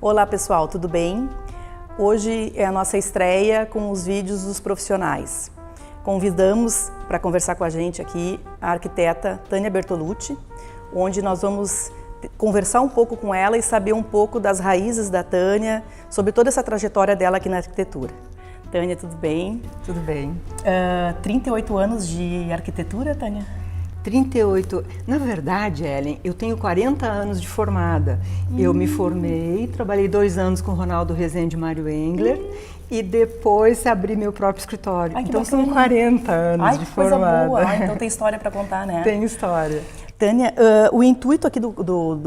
Olá pessoal, tudo bem? Hoje é a nossa estreia com os vídeos dos profissionais. Convidamos para conversar com a gente aqui a arquiteta Tânia Bertolucci, onde nós vamos conversar um pouco com ela e saber um pouco das raízes da Tânia, sobre toda essa trajetória dela aqui na arquitetura. Tânia, tudo bem? Tudo bem. 38 anos de arquitetura, Tânia? 38. Na verdade, Ellen, eu tenho 40 anos de formada. Eu me formei, trabalhei 2 anos com Ronaldo Rezende e Mário Engler e depois abri meu próprio escritório. Ai, então são 40 anos de formada. Coisa boa. Então tem história para contar, né? Tem história. Tânia, o intuito aqui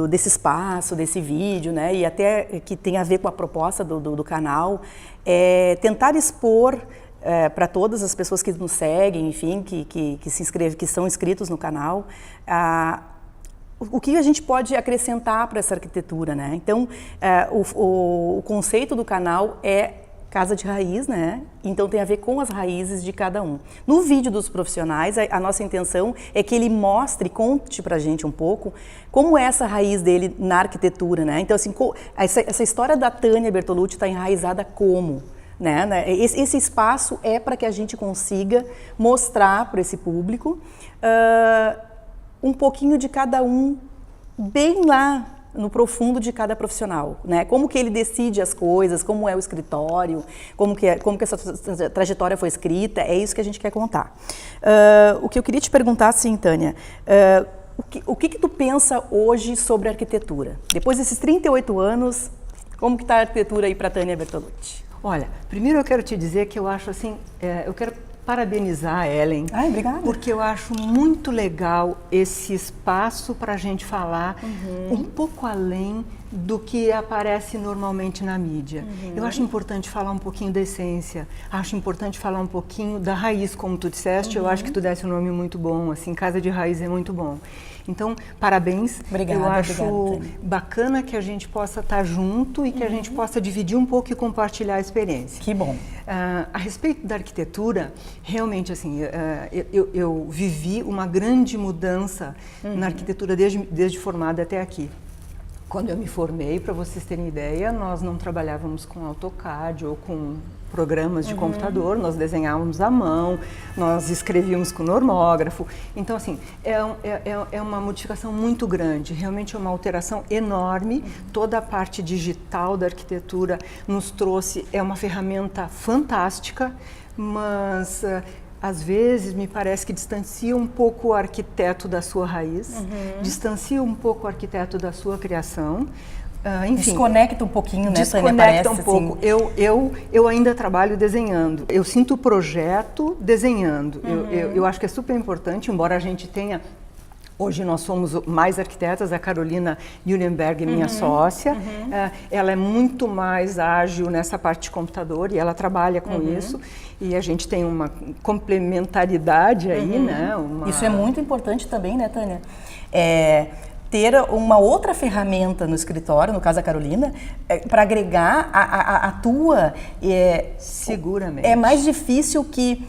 desse espaço, desse vídeo, né, e até que tem a ver com a proposta do canal, é tentar expor para todas as pessoas que nos seguem, enfim, que se inscrevem, que são inscritos no canal, o que a gente pode acrescentar para essa arquitetura, né? Então, o conceito do canal é casa de raiz, né? Então tem a ver com as raízes de cada um. No vídeo dos profissionais, a nossa intenção é que ele mostre, conte pra gente um pouco como é essa raiz dele na arquitetura, né? Então assim, essa história da Tânia Bertolucci está enraizada como? Né? Esse espaço é para que a gente consiga mostrar para esse público um pouquinho de cada um, bem lá no profundo de cada profissional, né? Como que ele decide as coisas, como é o escritório, como que essa trajetória foi escrita, é isso que a gente quer contar. O que eu queria te perguntar, assim, Tânia, o que tu pensa hoje sobre arquitetura? Depois desses 38 anos, como que está a arquitetura aí para a Tânia Bertolucci? Olha, primeiro eu quero te dizer que eu acho assim, eu quero parabenizar a Ellen, obrigada. Porque eu acho muito legal esse espaço para a gente falar um pouco além do que aparece normalmente na mídia. Eu acho importante falar um pouquinho da essência, acho importante falar um pouquinho da raiz, como tu disseste, eu acho que tu desse um nome muito bom, assim, casa de raiz é muito bom. Então, parabéns. Obrigada, eu acho obrigada, bacana que a gente possa estar junto e que a gente possa dividir um pouco e compartilhar a experiência. Que bom. A respeito da arquitetura, realmente assim, eu vivi uma grande mudança na arquitetura desde formada até aqui. Quando eu me formei, para vocês terem ideia, nós não trabalhávamos com AutoCAD ou com programas de computador, nós desenhávamos à mão, nós escrevíamos com normógrafo. Então, assim, é uma modificação muito grande, realmente é uma alteração enorme. Toda a parte digital da arquitetura nos trouxe, é uma ferramenta fantástica, mas às vezes me parece que distancia um pouco o arquiteto da sua raiz, distancia um pouco o arquiteto da sua criação. Enfim, desconecta um pouquinho, né, Tânia? Desconecta um pouco. Assim. Eu ainda trabalho desenhando. Eu sinto o projeto desenhando. Eu acho que é super importante, embora a gente tenha... Hoje nós somos mais arquitetas, a Carolina Nuremberg, minha sócia, ela é muito mais ágil nessa parte de computador e ela trabalha com isso e a gente tem uma complementaridade aí, né? Isso é muito importante também, né, Tânia? Ter uma outra ferramenta no escritório, no caso a Carolina, para agregar a tua... Seguramente. É mais difícil que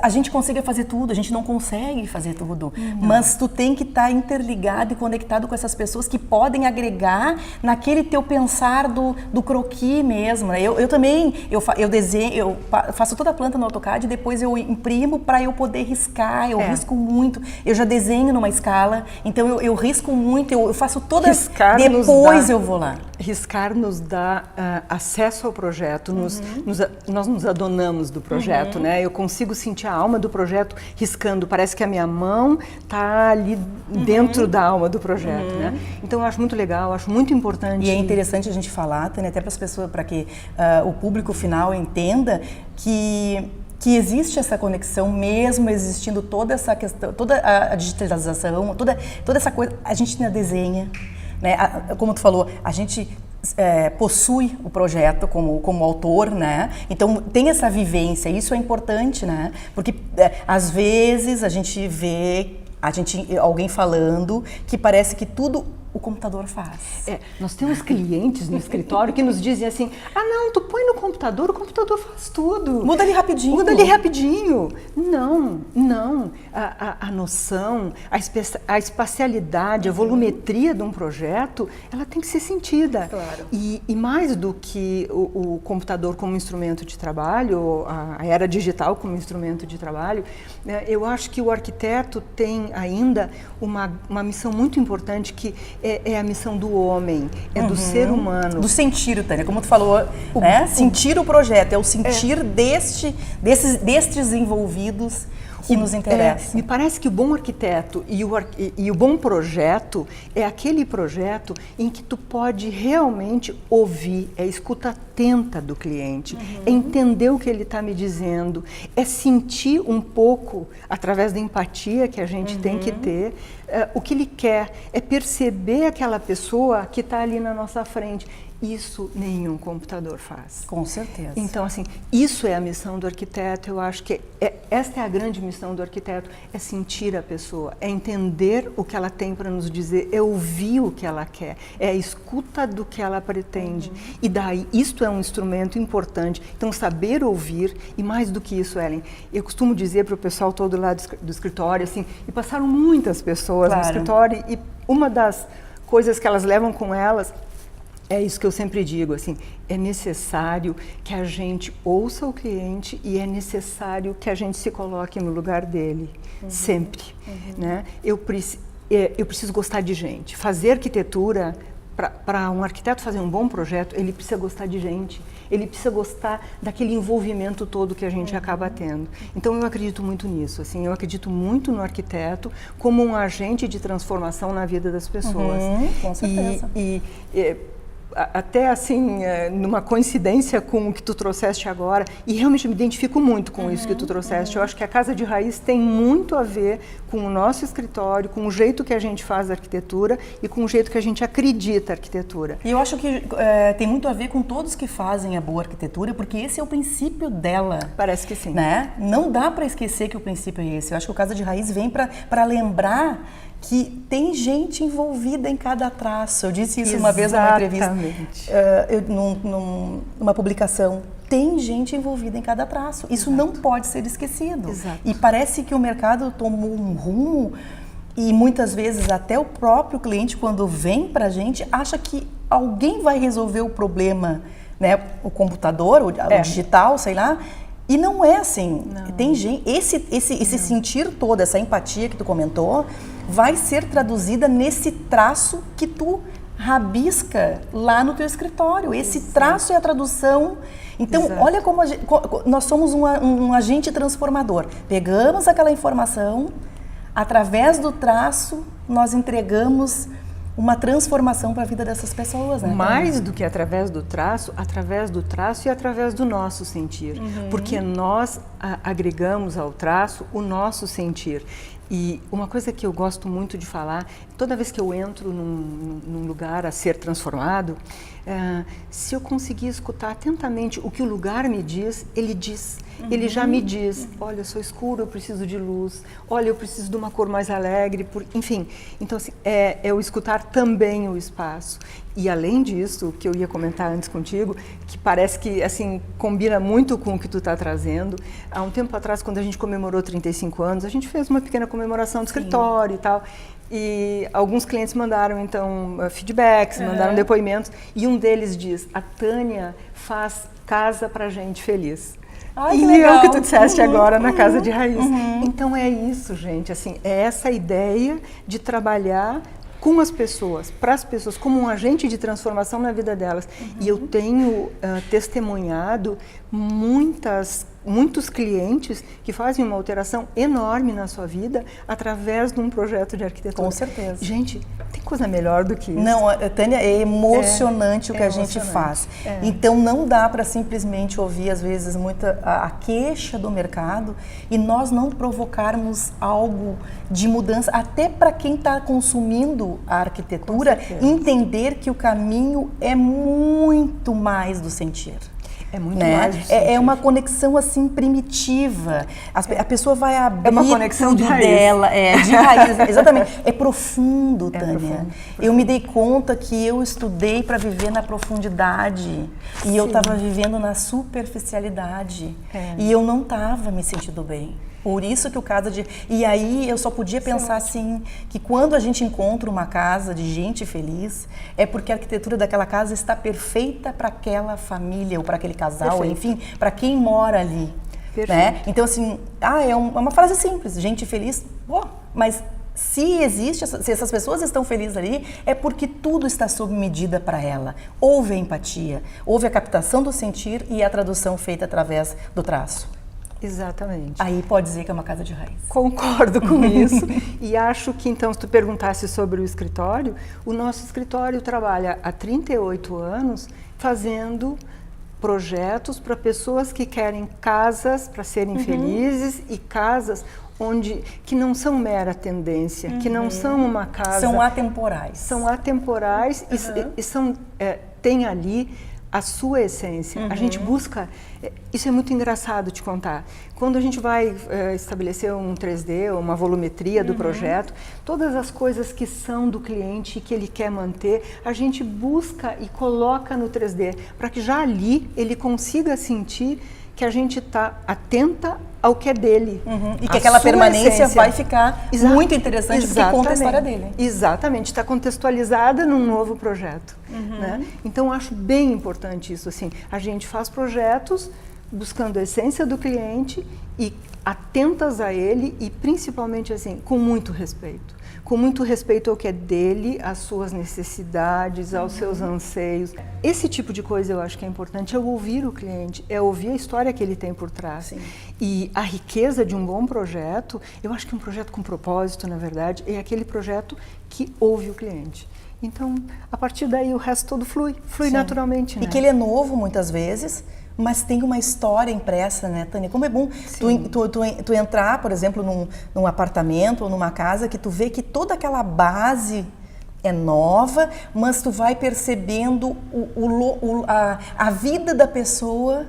a gente consiga fazer tudo, a gente não consegue fazer tudo, mas tu tem que estar interligado e conectado com essas pessoas que podem agregar naquele teu pensar do croquis mesmo, né? Eu também, eu desenho, eu faço toda a planta no AutoCAD e depois eu imprimo para eu poder riscar, eu risco muito, eu já desenho numa escala, então eu risco muito, eu faço toda, depois eu vou lá. Riscar nos dá acesso ao projeto, nós nos adonamos do projeto, né? Eu consigo sentir a alma do projeto riscando, parece que a minha mão está ali dentro da alma do projeto, né? Então eu acho muito legal, acho muito importante. E é interessante a gente falar, Tânia, até para as pessoas, para que o público final entenda que existe essa conexão, mesmo existindo toda essa questão, toda a digitalização, toda essa coisa, a gente ainda desenha, né? Como tu falou, a gente possui o projeto como autor, né? Então tem essa vivência, isso é importante, né? Porque às vezes a gente vê alguém falando que parece que tudo o computador faz. Nós temos clientes no escritório que nos dizem assim, não, tu põe no computador, o computador faz tudo. Muda ali rapidinho. Muda ali rapidinho. Não. A noção, a espacialidade, a volumetria de um projeto, ela tem que ser sentida. Claro. E mais do que o computador como instrumento de trabalho, a era digital como instrumento de trabalho, eu acho que o arquiteto tem ainda uma missão muito importante que é a missão do homem, do ser humano. Do sentir, Tânia, como tu falou, né? Sentir o projeto, é o sentir destes envolvidos que nos interessa. Me parece que o bom arquiteto e o bom projeto é aquele projeto em que tu pode realmente ouvir, é a escuta atenta do cliente, é entender o que ele está me dizendo, é sentir um pouco, através da empatia que a gente tem que ter, o que ele quer, é perceber aquela pessoa que está ali na nossa frente. Isso nenhum computador faz. Com certeza. Então, assim, isso é a missão do arquiteto. Eu acho que esta é a grande missão do arquiteto, é sentir a pessoa, é entender o que ela tem para nos dizer, é ouvir o que ela quer, é a escuta do que ela pretende. E daí, isto é um instrumento importante. Então, saber ouvir, e mais do que isso, Ellen, eu costumo dizer para o pessoal todo lá do escritório, assim, e passaram muitas pessoas no escritório, e uma das coisas que elas levam com elas é isso que eu sempre digo, assim, é necessário que a gente ouça o cliente e é necessário que a gente se coloque no lugar dele, sempre, né? Eu preciso gostar de gente. Fazer arquitetura, para um arquiteto fazer um bom projeto, ele precisa gostar de gente, ele precisa gostar daquele envolvimento todo que a gente acaba tendo. Então eu acredito muito nisso, assim, eu acredito muito no arquiteto como um agente de transformação na vida das pessoas. Com certeza. Até assim, numa coincidência com o que tu trouxeste agora, e realmente me identifico muito com isso que tu trouxeste, eu acho que a Casa de Raiz tem muito a ver com o nosso escritório, com o jeito que a gente faz a arquitetura e com o jeito que a gente acredita a arquitetura. E eu acho que tem muito a ver com todos que fazem a boa arquitetura, porque esse é o princípio dela. Parece que sim. Né? Não dá para esquecer que o princípio é esse. Eu acho que o Casa de Raiz vem para lembrar que tem gente envolvida em cada traço. Eu disse isso uma vez numa entrevista, numa publicação. Tem gente envolvida em cada traço. Isso não pode ser esquecido. Exato. E parece que o mercado tomou um rumo e muitas vezes até o próprio cliente, quando vem para a gente, acha que alguém vai resolver o problema, né? O computador, o digital, sei lá. E não é assim. Não. Tem gente, esse sentir todo, essa empatia que tu comentou, vai ser traduzida nesse traço que tu rabisca lá no teu escritório. Esse traço é a tradução. Então, olha como nós somos um agente transformador. Pegamos aquela informação, através do traço, nós entregamos uma transformação para a vida dessas pessoas, né? Mais do que através do traço e através do nosso sentir. Porque nós agregamos ao traço o nosso sentir. E uma coisa que eu gosto muito de falar, toda vez que eu entro num lugar a ser transformado, se eu conseguir escutar atentamente o que o lugar me diz, ele diz. Ele já me diz, olha, eu sou escuro, eu preciso de luz, olha, eu preciso de uma cor mais alegre, enfim. Então, assim, eu escutar também o espaço. E além disso, o que eu ia comentar antes contigo, que parece que, assim, combina muito com o que tu está trazendo. Há um tempo atrás, quando a gente comemorou 35 anos, a gente fez uma pequena comemoração do escritório e tal. E alguns clientes mandaram, então, feedbacks, mandaram depoimentos. E um deles diz, a Tânia faz casa pra gente feliz. Ai, e que legal. é o que tu disseste agora na Casa de Raiz. Então é isso, gente, assim, é essa ideia de trabalhar com as pessoas, para as pessoas, como um agente de transformação na vida delas. E eu tenho testemunhado muitos clientes que fazem uma alteração enorme na sua vida através de um projeto de arquitetura. Com certeza. Gente, tem coisa melhor do que isso. Não, Tânia, é emocionante o que a gente faz. Então não dá para simplesmente ouvir, às vezes, a queixa do mercado e nós não provocarmos algo de mudança, até para quem está consumindo a arquitetura, entender que o caminho é muito mais do sentir. É muito né? mais do É uma conexão assim primitiva. A pessoa vai abrir uma conexão tudo de raiz. dela, de raiz, exatamente. É profundo, Tânia. Profundo. Eu me dei conta que eu estudei para viver na profundidade e eu estava vivendo na superficialidade e eu não estava me sentindo bem. Por isso que o Casa de... E aí eu só podia pensar assim, que quando a gente encontra uma casa de gente feliz, é porque a arquitetura daquela casa está perfeita para aquela família, ou para aquele casal, Perfeito. enfim, para quem mora ali. Né? Então assim, é uma frase simples, gente feliz, mas se essas pessoas estão felizes ali, é porque tudo está sob medida para ela. Houve a empatia, houve a captação do sentir e a tradução feita através do traço. Exatamente. Aí pode dizer que é uma casa de raiz. Concordo com isso. E acho que, então, se tu perguntasse sobre o escritório, o nosso escritório trabalha há 38 anos fazendo projetos para pessoas que querem casas para serem felizes e casas que não são mera tendência, que não são uma casa... São atemporais. São atemporais e tem ali a sua essência. A gente busca... Isso é muito engraçado te contar. Quando a gente vai estabelecer um 3D, uma volumetria do projeto, todas as coisas que são do cliente e que ele quer manter, a gente busca e coloca no 3D, para que já ali ele consiga sentir que a gente está atenta ao que é dele. E que aquela permanência essência vai ficar muito interessante porque conta a história dele. Exatamente, está contextualizada num novo projeto. Né? Então, acho bem importante isso. Assim, a gente faz projetos buscando a essência do cliente e atentas a ele e, principalmente, assim, com muito respeito. Com muito respeito ao que é dele, às suas necessidades, aos seus anseios. Esse tipo de coisa eu acho que é importante, é ouvir o cliente, é ouvir a história que ele tem por trás. Sim. E a riqueza de um bom projeto, eu acho que um projeto com propósito, na verdade, é aquele projeto que ouve o cliente. Então, a partir daí o resto todo flui naturalmente. Né? E que ele é novo muitas vezes, mas tem uma história impressa, né, Tânia? Como é bom tu entrar, por exemplo, num apartamento ou numa casa que tu vê que toda aquela base é nova, mas tu vai percebendo a vida da pessoa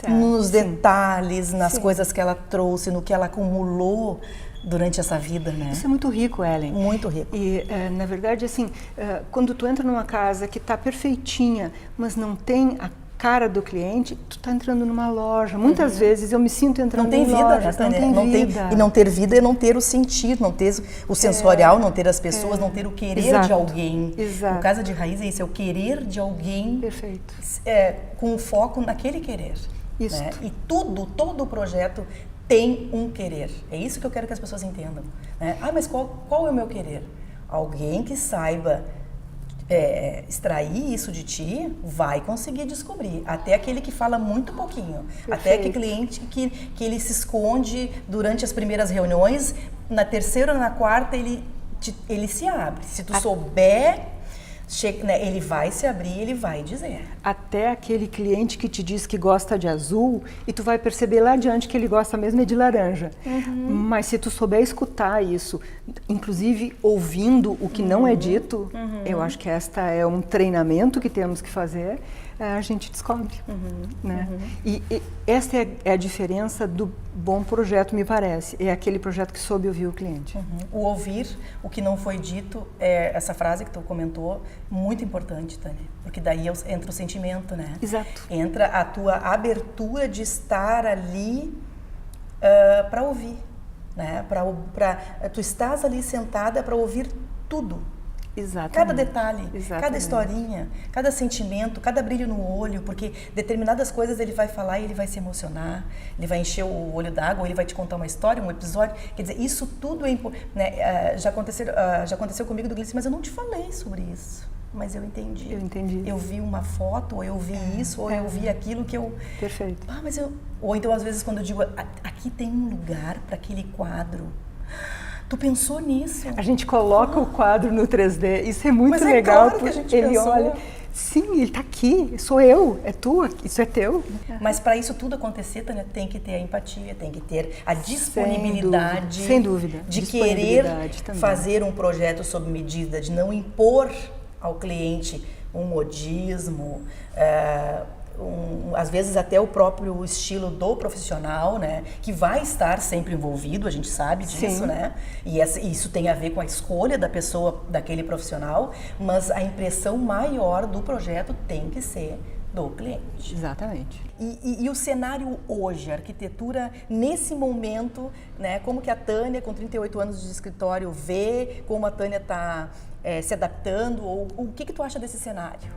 nos detalhes, nas coisas que ela trouxe, no que ela acumulou durante essa vida, né? Isso é muito rico, Ellen. Muito rico. E, na verdade, assim, quando tu entra numa casa que está perfeitinha, mas não tem a cara do cliente, tu está entrando numa loja. Muitas vezes eu me sinto entrando em lojas. Não tem vida. E não ter vida é não ter o sentir, não ter o sensorial, não ter as pessoas, não ter o querer de alguém. Exato. O Casa de Raiz é isso, é o querer de alguém. Perfeito. Com foco naquele querer. Isso. Né? E todo o projeto tem um querer. É isso que eu quero que as pessoas entendam. Né? Mas qual é o meu querer? Alguém que saiba extrair isso de ti vai conseguir descobrir. Até aquele que fala muito pouquinho. Perfeito. Até aquele cliente que ele se esconde durante as primeiras reuniões, na terceira ou na quarta ele se abre. Se tu souber, ele vai se abrir, ele vai dizer. Até aquele cliente que te diz que gosta de azul e tu vai perceber lá adiante que ele gosta mesmo de laranja. Mas se tu souber escutar isso, inclusive ouvindo o que não é dito, eu acho que esta é um treinamento que temos que fazer, a gente descobre. Né? E essa é a diferença do bom projeto, me parece. É aquele projeto que soube ouvir o cliente. O ouvir o que não foi dito, essa frase que tu comentou, muito importante, Tânia. Porque daí entra o sentimento, né? Exato. Entra a tua abertura de estar ali para ouvir. Né? Tu estás ali sentada para ouvir tudo. Exatamente. Cada detalhe, Exatamente. cada historinha, cada sentimento, cada brilho no olho, porque determinadas coisas ele vai falar e ele vai se emocionar, ele vai encher o olho d'água, ou ele vai te contar uma história, um episódio. Quer dizer, isso tudo é importante. Né? Já aconteceu comigo do Gleice, mas eu não te falei sobre isso. Mas eu entendi. Eu entendi. Eu vi uma foto, ou eu vi isso, ou eu vi aquilo que eu... Perfeito. Ou então, às vezes, quando eu digo, aqui tem um lugar para aquele quadro. Tu pensou nisso? A gente coloca o quadro no 3D, isso é muito legal, claro que a gente ele pensou. olha, sim, ele está aqui, sou eu, é tu, isso é teu. Mas para isso tudo acontecer, Tânia, tem que ter a empatia, tem que ter a disponibilidade, sem dúvida, de querer fazer um projeto sob medida, de não impor ao cliente um modismo, às vezes até o próprio estilo do profissional, né, que vai estar sempre envolvido, a gente sabe disso, Sim. né, e isso tem a ver com a escolha da pessoa, daquele profissional, mas a impressão maior do projeto tem que ser do cliente. Exatamente. E o cenário hoje, a arquitetura nesse momento, né, como que a Tânia, com 38 anos de escritório, vê, como a Tânia está se adaptando, ou o que tu acha desse cenário?